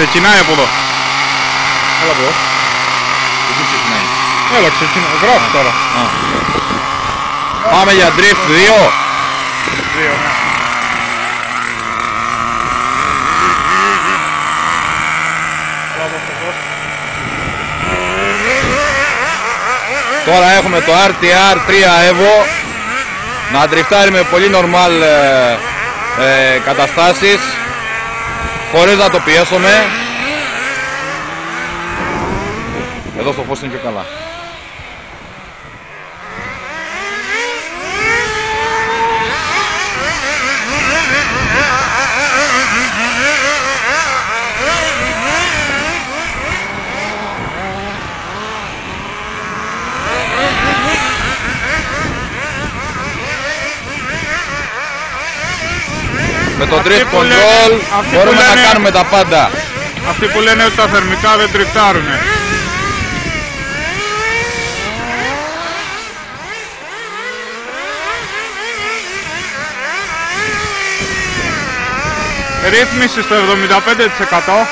Ξεκινάει από εδώ. Έλα από εδώ. Εκεί ξεκινάει. Έλα, ξεκινάει. Γράφει τώρα. Πάμε για drift 2. 2, ναι. Τώρα έχουμε το RTR 3 Evo να ντριφτάρει με πολύ normal καταστάσεις χωρίς να το πιέσουμε. Εδώ στο φως είναι πιο καλά. Με το drift control μπορούμε να κάνουμε τα πάντα. Αυτοί που λένε ότι τα θερμικά δεν τριφτάρουνε. Ρύθμιση στο 75%.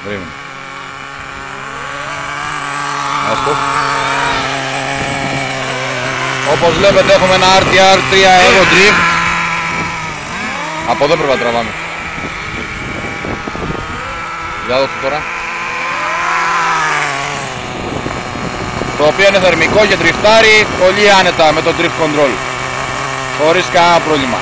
Περίμενε. Άστο. Όπως βλέπετε έχουμε ένα RTR 3 Evo Drift. Από εδώ πρέπει να τραβάμε. Για δώστε τώρα. Το οποίο είναι θερμικό και τριφτάρει πολύ άνετα με το drift control. Χωρίς κανένα πρόβλημα.